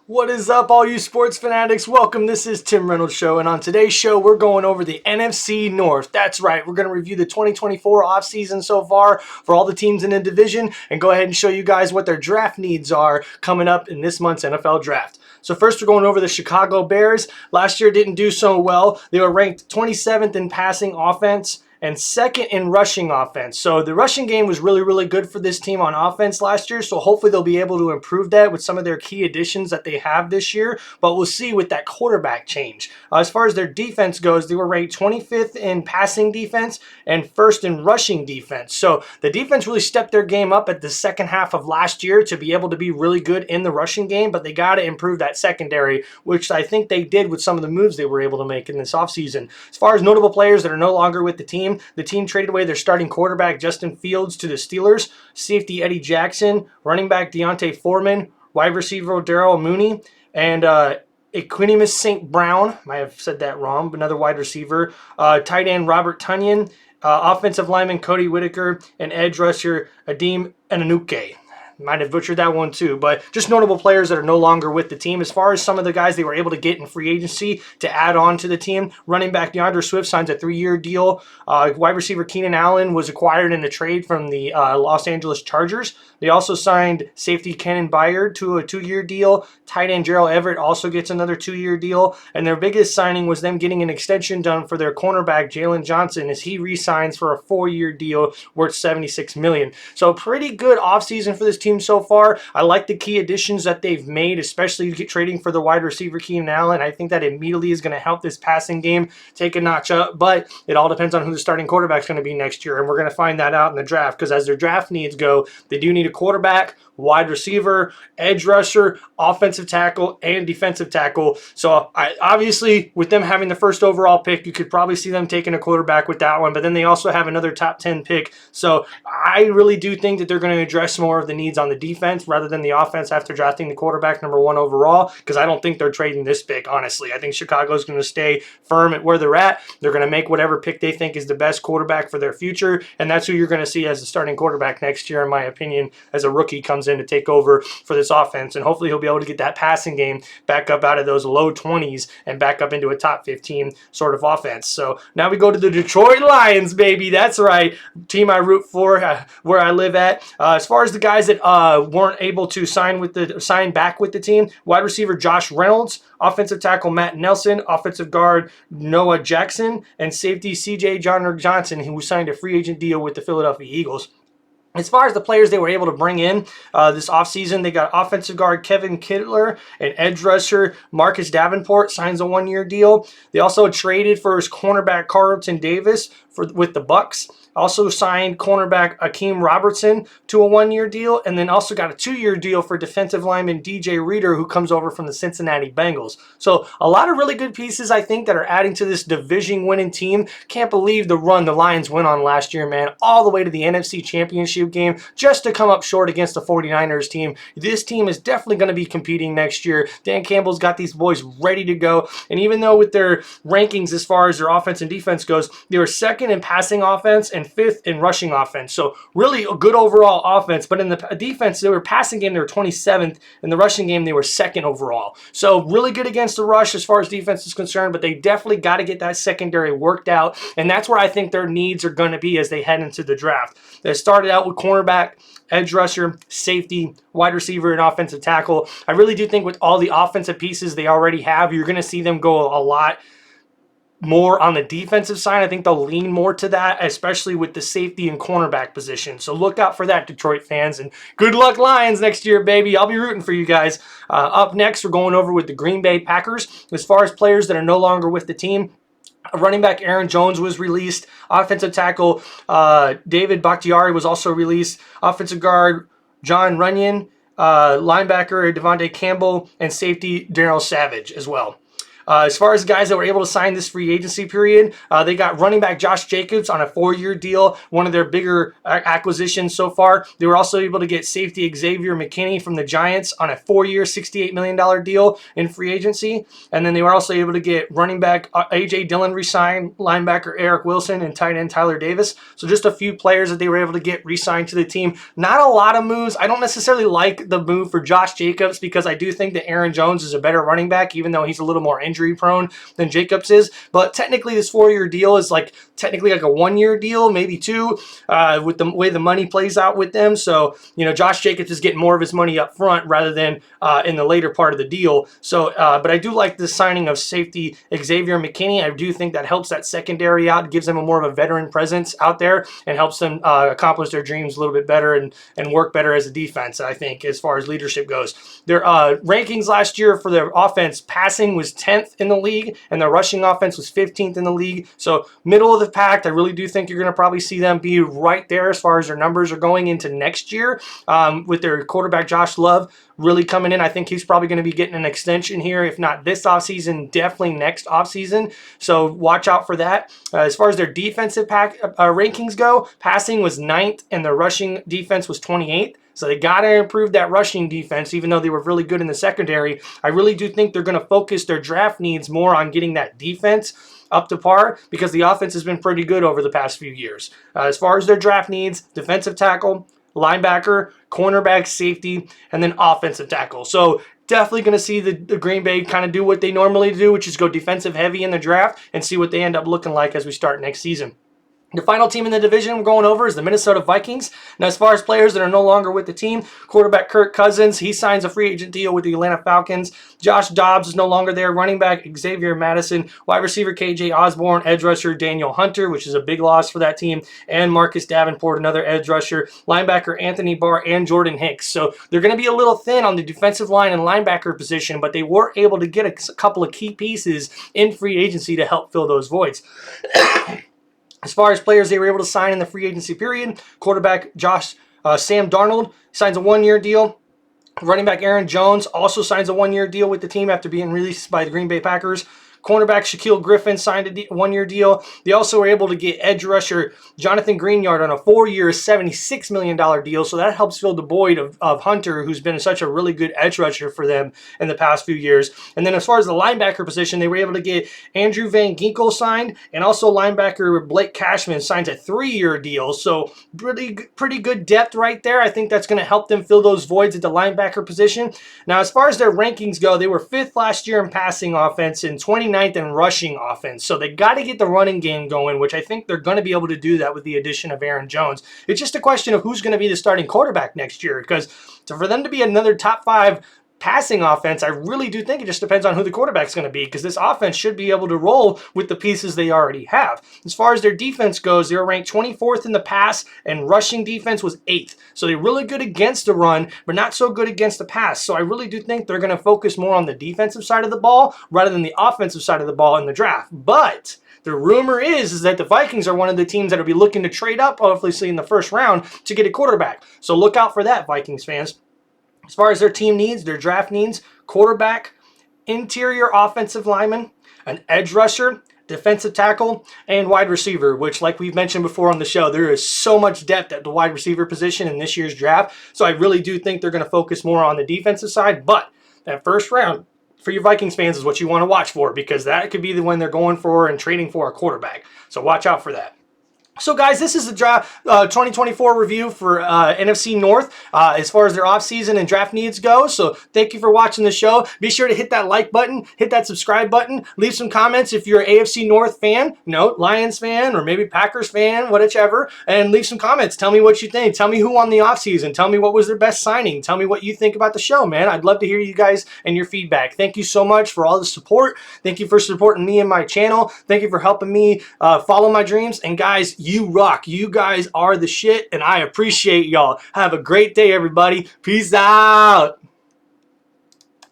What is up, all you sports fanatics? Welcome. This is Tim Reynolds Show, and on today's show, we're going over the NFC North. That's right. We're going to review the 2024 offseason so far for all the teams in the division and go ahead and show you guys what their draft needs are coming up in this month's NFL draft. So first, we're going over the Chicago Bears. Last year didn't do so well. They were ranked 27th in passing offense and second in rushing offense. So the rushing game was really good for this team on offense last year. So hopefully they'll be able to improve that with some of their key additions that they have this year. But we'll see with that quarterback change. As far as their defense goes, they were ranked 25th in passing defense and first in rushing defense. So the defense really stepped their game up at the second half of last year to be able to be really good in the rushing game. But they got to improve that secondary, which I think they did with some of the moves they were able to make in this offseason. As far as notable players that are no longer with the team traded away their starting quarterback, Justin Fields, to the Steelers, safety Eddie Jackson, running back Deontay Foreman, wide receiver Darrell Mooney, and Equanimeous St. Brown, might have said that wrong, but another wide receiver, tight end Robert Tonyan, offensive lineman Cody Whitaker, and edge rusher Adim Ananuke. Might have butchered that one too, but just notable players that are no longer with the team. As far as some of the guys they were able to get in free agency to add on to the team, running back DeAndre Swift signs a 3-year deal. Wide receiver Keenan Allen was acquired in a trade from the Los Angeles Chargers. They also signed safety Kenan Byard to a 2-year deal. Tight end Gerald Everett also gets another 2-year deal. And their biggest signing was them getting an extension done for their cornerback Jalen Johnson as he re-signs for a 4-year deal worth $76 million. So pretty good offseason for this team so far. I like the key additions that they've made, especially trading for the wide receiver Keenan Allen. I think that immediately is going to help this passing game take a notch up, but it all depends on who the starting quarterback is going to be next year, and we're going to find that out in the draft because as their draft needs go, they do need a quarterback, wide receiver, edge rusher, offensive tackle, and defensive tackle. So obviously, with them having the first overall pick, you could probably see them taking a quarterback with that one, but then they also have another top 10 pick. So I really do think that they're going to address more of the needs on the defense rather than the offense after drafting the quarterback number 1 overall, because I don't think they're trading this pick, honestly. I think Chicago's going to stay firm at where they're at. They're going to make whatever pick they think is the best quarterback for their future, and that's who you're going to see as the starting quarterback next year, in my opinion, as a rookie comes in to take over for this offense, and hopefully he'll be able to get that passing game back up out of those low 20s and back up into a top 15 sort of offense. So now we go to the Detroit Lions, baby. That's right, team I root for, where I live at. As far as the guys that weren't able to sign back with the team, wide receiver Josh Reynolds, offensive tackle Matt Nelson, offensive guard Noah Jackson, and safety C.J. Johnson, who signed a free agent deal with the Philadelphia Eagles. As far as the players they were able to bring in this offseason, they got offensive guard Kevin Kittler and edge rusher Marcus Davenport signs a 1-year deal. They also traded for his cornerback Carlton Davis with the Bucks. Also signed cornerback Akeem Robertson to a 1-year deal, and then also got a 2-year deal for defensive lineman DJ Reader, who comes over from the Cincinnati Bengals. So a lot of really good pieces, I think, that are adding to this division-winning team. Can't believe the run the Lions went on last year, man, all the way to the NFC Championship game just to come up short against the 49ers team. This team is definitely going to be competing next year. Dan Campbell's got these boys ready to go, and even though with their rankings as far as their offense and defense goes, they were second in passing offense and 5th in rushing offense. So really a good overall offense, but in the defense, they were passing game, they were 27th. In the rushing game, they were 2nd overall. So really good against the rush as far as defense is concerned, but they definitely got to get that secondary worked out, and that's where I think their needs are going to be as they head into the draft. They started out with cornerback, edge rusher, safety, wide receiver, and offensive tackle. I really do think with all the offensive pieces they already have, you're going to see them go a lot more on the defensive side. I think they'll lean more to that, especially with the safety and cornerback position. So look out for that, Detroit fans, and good luck Lions next year, baby. I'll be rooting for you guys. Up next, we're going over with the Green Bay Packers. As far as players that are no longer with the team, running back Aaron Jones was released. Offensive tackle David Bakhtiari was also released. Offensive guard John Runyon, linebacker Devontae Campbell, and safety Darrell Savage as well. As far as guys that were able to sign this free agency period, they got running back Josh Jacobs on a 4-year deal, one of their bigger acquisitions so far. They were also able to get safety Xavier McKinney from the Giants on a 4-year, $68 million deal in free agency. And then they were also able to get running back A.J. Dillon re-signed, linebacker Eric Wilson, and tight end Tyler Davis. So just a few players that they were able to get re-signed to the team. Not a lot of moves. I don't necessarily like the move for Josh Jacobs because I do think that Aaron Jones is a better running back, even though he's a little more injury prone than Jacobs is. But technically this 4-year deal is technically like a 1-year deal, maybe 2, with the way the money plays out with them. So, Josh Jacobs is getting more of his money up front rather than in the later part of the deal. So, but I do like the signing of safety Xavier McKinney. I do think that helps that secondary out, gives them more of a veteran presence out there, and helps them accomplish their dreams a little bit better and work better as a defense, I think, as far as leadership goes. Their rankings last year for their offense, passing was 10th in the league, and their rushing offense was 15th in the league. So middle of the pack. I really do think you're going to probably see them be right there as far as their numbers are going into next year, with their quarterback Josh Love really coming in. I think he's probably going to be getting an extension here, if not this offseason, definitely next offseason. So watch out for that. As far as their defensive rankings go, passing was 9th and their rushing defense was 28th. So they got to improve that rushing defense, even though they were really good in the secondary. I really do think they're going to focus their draft needs more on getting that defense up to par, because the offense has been pretty good over the past few years. As far as their draft needs, defensive tackle, linebacker, cornerback, safety, and then offensive tackle. So definitely going to see the Green Bay kind of do what they normally do, which is go defensive heavy in the draft and see what they end up looking like as we start next season. The final team in the division we're going over is the Minnesota Vikings. Now, as far as players that are no longer with the team, quarterback Kirk Cousins, he signs a free agent deal with the Atlanta Falcons. Josh Dobbs is no longer there. Running back Xavier Madison, wide receiver KJ Osborne, edge rusher Daniel Hunter, which is a big loss for that team, and Marcus Davenport, another edge rusher, linebacker Anthony Barr, and Jordan Hicks. So they're going to be a little thin on the defensive line and linebacker position, but they were able to get a couple of key pieces in free agency to help fill those voids. As far as players they were able to sign in the free agency period, quarterback Sam Darnold signs a 1-year deal. Running back Aaron Jones also signs a 1-year deal with the team after being released by the Green Bay Packers. Cornerback Shaquille Griffin signed a 1-year deal. They also were able to get edge rusher Jonathan Greenyard on a 4-year, $76 million deal. So that helps fill the void of Hunter, who's been such a really good edge rusher for them in the past few years. And then as far as the linebacker position, they were able to get Andrew Van Ginkel signed, and also linebacker Blake Cashman signs a 3-year deal. So pretty good depth right there. I think that's going to help them fill those voids at the linebacker position. Now, as far as their rankings go, they were 5th last year in passing offense and 29th in rushing offense. So they got to get the running game going, which I think they're going to be able to do that with the addition of Aaron Jones. It's just a question of who's going to be the starting quarterback next year, because for them to be another top 5 passing offense, I really do think it just depends on who the quarterback's going to be, because this offense should be able to roll with the pieces they already have. As far as their defense goes, they were ranked 24th in the pass, and rushing defense was 8th. So they're really good against the run, but not so good against the pass. So I really do think they're going to focus more on the defensive side of the ball rather than the offensive side of the ball in the draft. But the rumor is that the Vikings are one of the teams that will be looking to trade up, hopefully in the first round, to get a quarterback. So look out for that, Vikings fans. As far as their team needs, their draft needs, quarterback, interior offensive lineman, an edge rusher, defensive tackle, and wide receiver, which, like we've mentioned before on the show, there is so much depth at the wide receiver position in this year's draft. So I really do think they're going to focus more on the defensive side. But that first round for your Vikings fans is what you want to watch for, because that could be the one they're going for and trading for a quarterback. So watch out for that. So, guys, this is the draft 2024 review for NFC North as far as their offseason and draft needs go. So thank you for watching the show. Be sure to hit that like button, hit that subscribe button, leave some comments if you're an AFC North fan, Lions fan, or maybe Packers fan, whichever, and leave some comments. Tell me what you think. Tell me who won the offseason. Tell me what was their best signing. Tell me what you think about the show, man. I'd love to hear you guys and your feedback. Thank you so much for all the support. Thank you for supporting me and my channel. Thank you for helping me follow my dreams. And, guys, you rock. You guys are the shit, and I appreciate y'all. Have a great day, everybody. Peace out.